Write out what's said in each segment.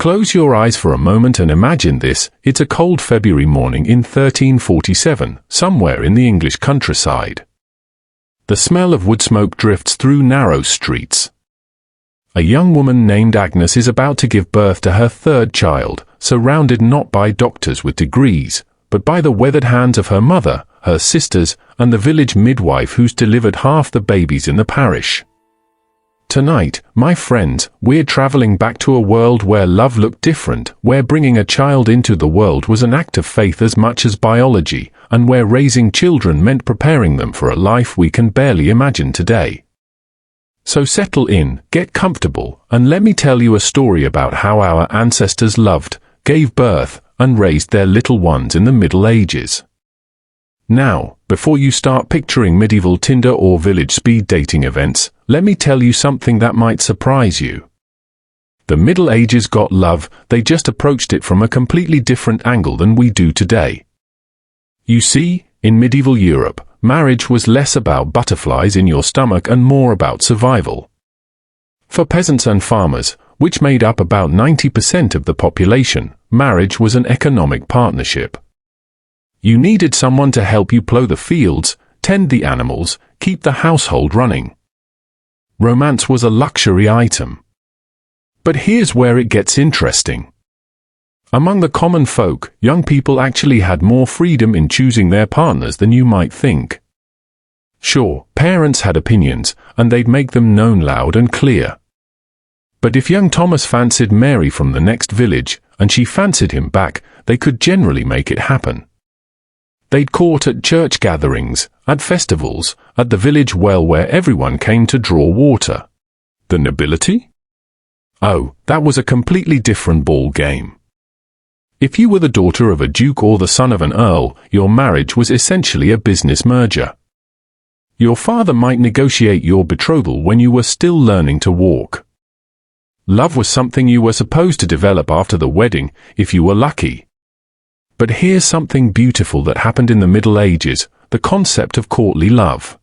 Close your eyes for a moment and imagine this. It's a cold February morning in 1347, somewhere in the English countryside. The smell of wood smoke drifts through narrow streets. A young woman named Agnes is about to give birth to her third child, surrounded not by doctors with degrees, but by the weathered hands of her mother, her sisters, and the village midwife who's delivered half the babies in the parish. Tonight, my friends, we're traveling back to a world where love looked different, where bringing a child into the world was an act of faith as much as biology, and where raising children meant preparing them for a life we can barely imagine today. So settle in, get comfortable, and let me tell you a story about how our ancestors loved, gave birth, and raised their little ones in the Middle Ages. Now, before you start picturing medieval Tinder or village speed dating events, let me tell you something that might surprise you. The Middle Ages got love, they just approached it from a completely different angle than we do today. You see, in medieval Europe, marriage was less about butterflies in your stomach and more about survival. For peasants and farmers, which made up about 90% of the population, marriage was an economic partnership. You needed someone to help you plow the fields, tend the animals, keep the household running. Romance was a luxury item. But here's where it gets interesting. Among the common folk, young people actually had more freedom in choosing their partners than you might think. Sure, parents had opinions, and they'd make them known loud and clear. But if young Thomas fancied Mary from the next village, and she fancied him back, they could generally make it happen. They'd court at church gatherings, at festivals, at the village well where everyone came to draw water. The nobility? Oh, that was a completely different ball game. If you were the daughter of a duke or the son of an earl, your marriage was essentially a business merger. Your father might negotiate your betrothal when you were still learning to walk. Love was something you were supposed to develop after the wedding, if you were lucky. But here's something beautiful that happened in the Middle Ages, the concept of courtly love.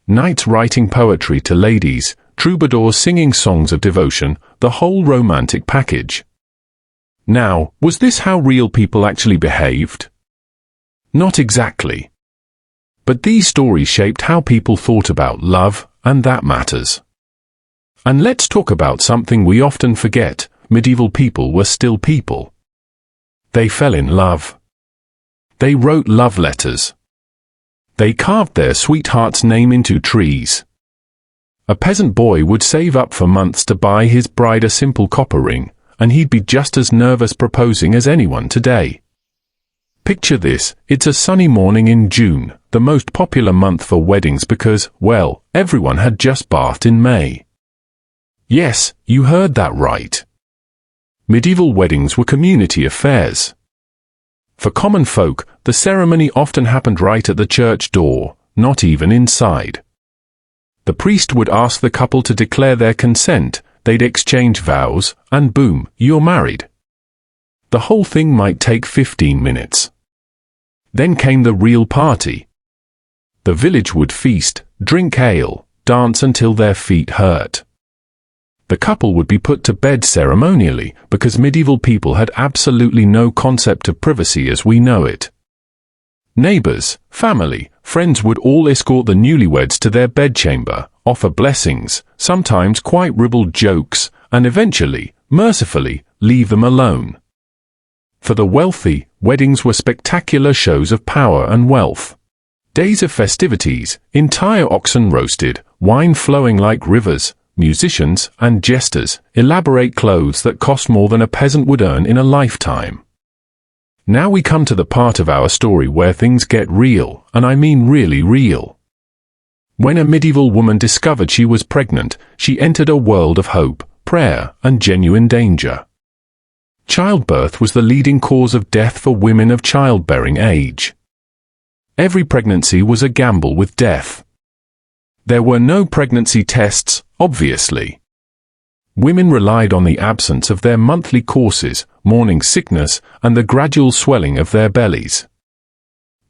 Knights writing poetry to ladies, troubadours singing songs of devotion, the whole romantic package. Now, was this how real people actually behaved? Not exactly. But these stories shaped how people thought about love, and that matters. And let's talk about something we often forget. Medieval people were still people. They fell in love. They wrote love letters. They carved their sweetheart's name into trees. A peasant boy would save up for months to buy his bride a simple copper ring, and he'd be just as nervous proposing as anyone today. Picture this, it's a sunny morning in June, the most popular month for weddings because, well, everyone had just bathed in May. Yes, you heard that right. Medieval weddings were community affairs. For common folk, the ceremony often happened right at the church door, not even inside. The priest would ask the couple to declare their consent, they'd exchange vows, and boom, you're married. The whole thing might take 15 minutes. Then came the real party. The village would feast, drink ale, dance until their feet hurt. The couple would be put to bed ceremonially because medieval people had absolutely no concept of privacy as we know it. Neighbors, family, friends would all escort the newlyweds to their bedchamber, offer blessings, sometimes quite ribald jokes, and eventually, mercifully, leave them alone. For the wealthy, weddings were spectacular shows of power and wealth. Days of festivities, entire oxen roasted, wine flowing like rivers, musicians and jesters, elaborate clothes that cost more than a peasant would earn in a lifetime. Now we come to the part of our story where things get real, and I mean really real. When a medieval woman discovered she was pregnant, she entered a world of hope, prayer, and genuine danger. Childbirth was the leading cause of death for women of childbearing age. Every pregnancy was a gamble with death. There were no pregnancy tests, obviously. Women relied on the absence of their monthly courses, morning sickness, and the gradual swelling of their bellies.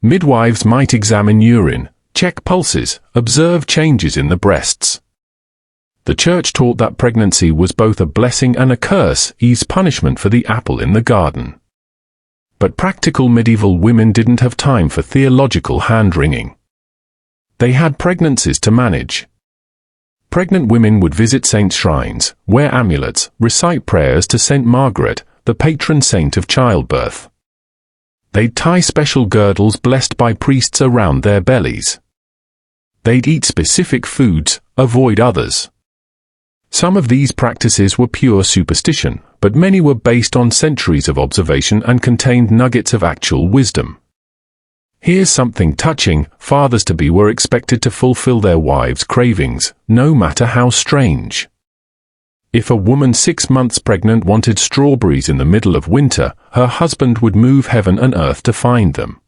Midwives might examine urine, check pulses, observe changes in the breasts. The church taught that pregnancy was both a blessing and a curse, Eve's punishment for the apple in the garden. But practical medieval women didn't have time for theological hand-wringing. They had pregnancies to manage. Pregnant women would visit saints' shrines, wear amulets, recite prayers to Saint Margaret, the patron saint of childbirth. They'd tie special girdles blessed by priests around their bellies. They'd eat specific foods, avoid others. Some of these practices were pure superstition, but many were based on centuries of observation and contained nuggets of actual wisdom. Here's something touching: fathers-to-be were expected to fulfill their wives' cravings, no matter how strange. If a woman 6 months pregnant wanted strawberries in the middle of winter, her husband would move heaven and earth to find them.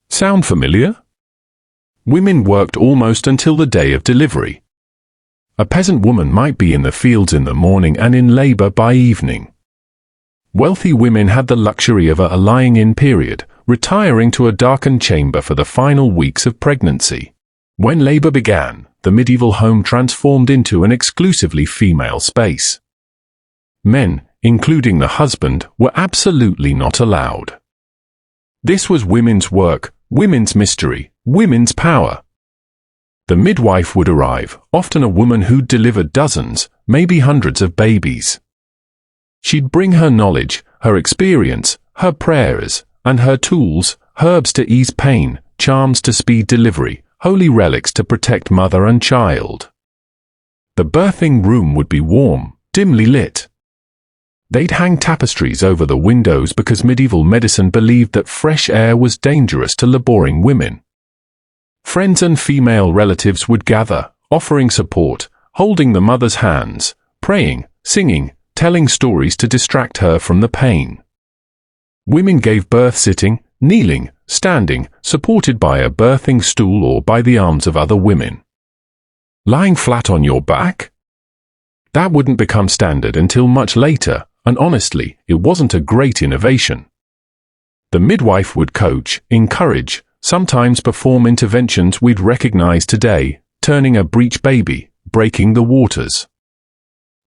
Sound familiar? Women worked almost until the day of delivery. A peasant woman might be in the fields in the morning and in labor by evening. Wealthy women had the luxury of a lying-in period, retiring to a darkened chamber for the final weeks of pregnancy. When labor began, the medieval home transformed into an exclusively female space. Men, including the husband, were absolutely not allowed. This was women's work, women's mystery, women's power. The midwife would arrive, often a woman who'd delivered dozens, maybe hundreds of babies. She'd bring her knowledge, her experience, her prayers, and her tools: herbs to ease pain, charms to speed delivery, holy relics to protect mother and child. The birthing room would be warm, dimly lit. They'd hang tapestries over the windows because medieval medicine believed that fresh air was dangerous to laboring women. Friends and female relatives would gather, offering support, holding the mother's hands, praying, singing, telling stories to distract her from the pain. Women gave birth sitting, kneeling, standing, supported by a birthing stool or by the arms of other women. Lying flat on your back? That wouldn't become standard until much later, and honestly, it wasn't a great innovation. The midwife would coach, encourage, sometimes perform interventions we'd recognize today, turning a breech baby, breaking the waters.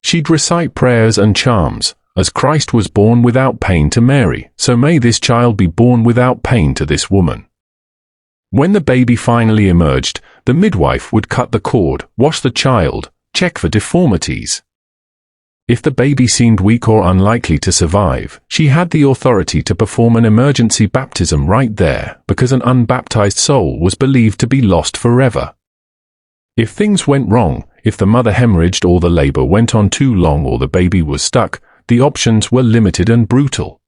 She'd recite prayers and charms: as Christ was born without pain to Mary, so may this child be born without pain to this woman. When the baby finally emerged, the midwife would cut the cord, wash the child, check for deformities. If the baby seemed weak or unlikely to survive, she had the authority to perform an emergency baptism right there, because an unbaptized soul was believed to be lost forever. If things went wrong, if the mother hemorrhaged or the labor went on too long or the baby was stuck, the options were limited and brutal.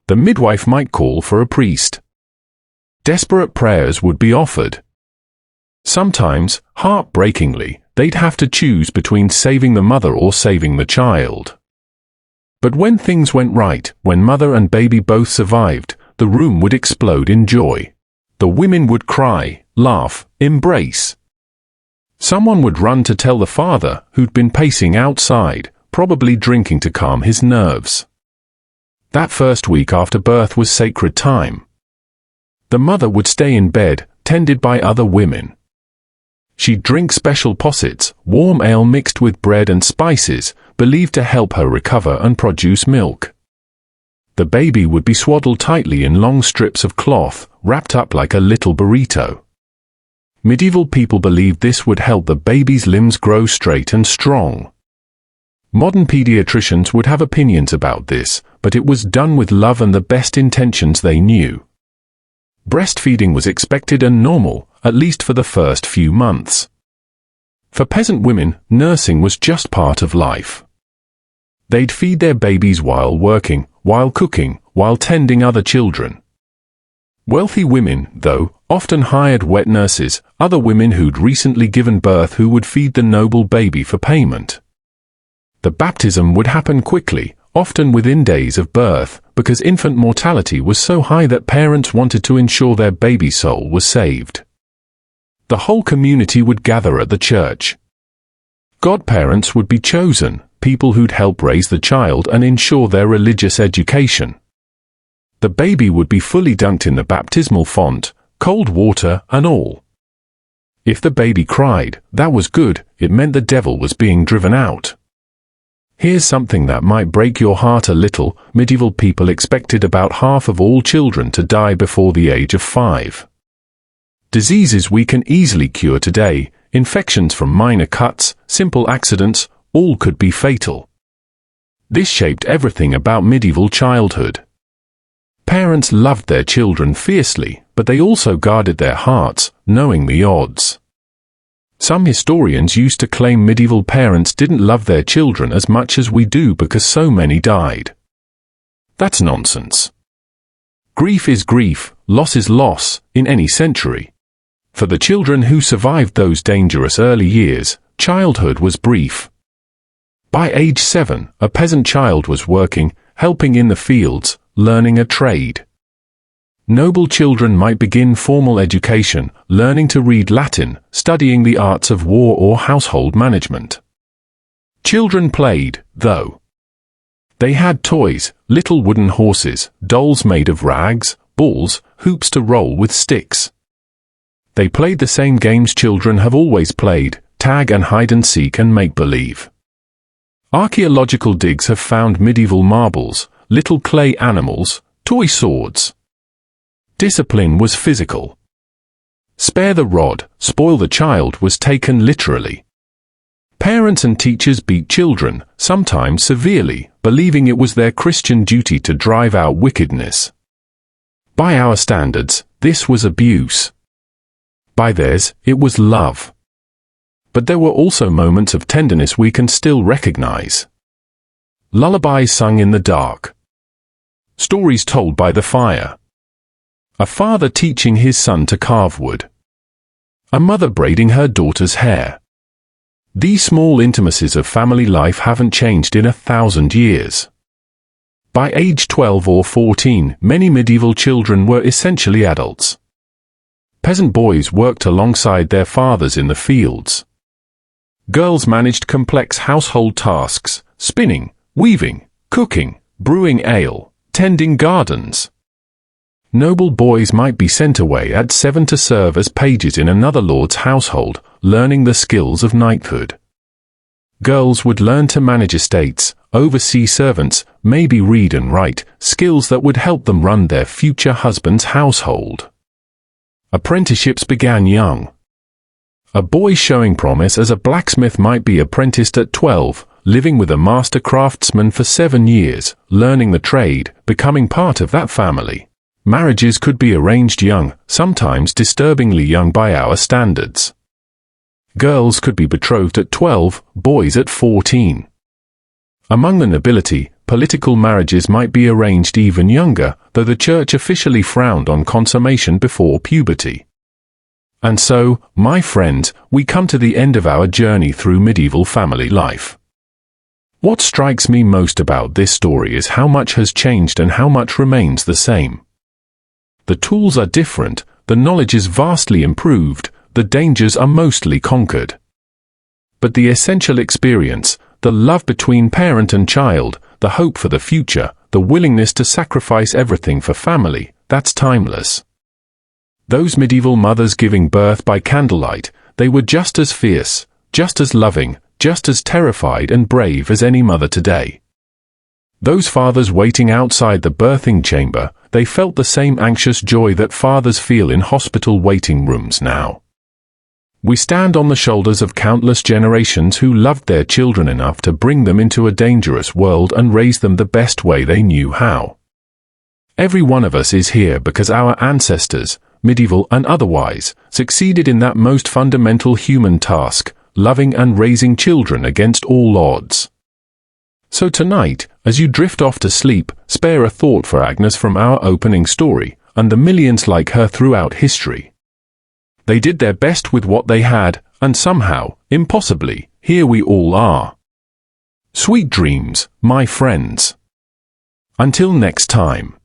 The midwife might call for a priest. Desperate prayers would be offered. Sometimes, heartbreakingly, they'd have to choose between saving the mother or saving the child. But when things went right, when mother and baby both survived, the room would explode in joy. The women would cry, laugh, embrace. Someone would run to tell the father, who'd been pacing outside, probably drinking to calm his nerves. That first week after birth was sacred time. The mother would stay in bed, tended by other women. She'd drink special possets, warm ale mixed with bread and spices, believed to help her recover and produce milk. The baby would be swaddled tightly in long strips of cloth, wrapped up like a little burrito. Medieval people believed this would help the baby's limbs grow straight and strong. Modern pediatricians would have opinions about this, but it was done with love and the best intentions they knew. Breastfeeding was expected and normal, at least for the first few months. For peasant women, nursing was just part of life. They'd feed their babies while working, while cooking, while tending other children. Wealthy women, though, often hired wet nurses, other women who'd recently given birth who would feed the noble baby for payment. The baptism would happen quickly, often within days of birth, because infant mortality was so high that parents wanted to ensure their baby soul was saved. The whole community would gather at the church. Godparents would be chosen, people who'd help raise the child and ensure their religious education. The baby would be fully dunked in the baptismal font, cold water and all. If the baby cried, that was good, it meant the devil was being driven out. Here's something that might break your heart a little. Medieval people expected about half of all children to die before the age of 5. Diseases we can easily cure today, infections from minor cuts, simple accidents, all could be fatal. This shaped everything about medieval childhood. Parents loved their children fiercely, but they also guarded their hearts, knowing the odds. Some historians used to claim medieval parents didn't love their children as much as we do because so many died. That's nonsense. Grief is grief, loss is loss, in any century. For the children who survived those dangerous early years, childhood was brief. By age 7, a peasant child was working, helping in the fields, learning a trade. Noble children might begin formal education, learning to read Latin, studying the arts of war or household management. Children played, though. They had toys, little wooden horses, dolls made of rags, balls, hoops to roll with sticks. They played the same games children have always played, tag and hide and seek and make-believe. Archaeological digs have found medieval marbles, little clay animals, toy swords. Discipline was physical. Spare the rod, spoil the child was taken literally. Parents and teachers beat children, sometimes severely, believing it was their Christian duty to drive out wickedness. By our standards, this was abuse. By theirs, it was love. But there were also moments of tenderness we can still recognize. Lullabies sung in the dark. Stories told by the fire. A father teaching his son to carve wood. A mother braiding her daughter's hair. These small intimacies of family life haven't changed in 1,000 years. By age 12 or 14, many medieval children were essentially adults. Peasant boys worked alongside their fathers in the fields. Girls managed complex household tasks, spinning, weaving, cooking, brewing ale, tending gardens. Noble boys might be sent away at 7 to serve as pages in another lord's household, learning the skills of knighthood. Girls would learn to manage estates, oversee servants, maybe read and write, skills that would help them run their future husband's household. Apprenticeships began young. A boy showing promise as a blacksmith might be apprenticed at 12, living with a master craftsman for 7 years, learning the trade, becoming part of that family. Marriages could be arranged young, sometimes disturbingly young by our standards. Girls could be betrothed at 12, boys at 14. Among the nobility, political marriages might be arranged even younger, though the church officially frowned on consummation before puberty. And so, my friends, we come to the end of our journey through medieval family life. What strikes me most about this story is how much has changed and how much remains the same. The tools are different, the knowledge is vastly improved, the dangers are mostly conquered. But the essential experience, the love between parent and child, the hope for the future, the willingness to sacrifice everything for family, that's timeless. Those medieval mothers giving birth by candlelight, they were just as fierce, just as loving, just as terrified and brave as any mother today. Those fathers waiting outside the birthing chamber, they felt the same anxious joy that fathers feel in hospital waiting rooms now. We stand on the shoulders of countless generations who loved their children enough to bring them into a dangerous world and raise them the best way they knew how. Every one of us is here because our ancestors, medieval and otherwise, succeeded in that most fundamental human task, loving and raising children against all odds. So tonight, as you drift off to sleep, spare a thought for Agnes from our opening story, and the millions like her throughout history. They did their best with what they had, and somehow, impossibly, here we all are. Sweet dreams, my friends. Until next time.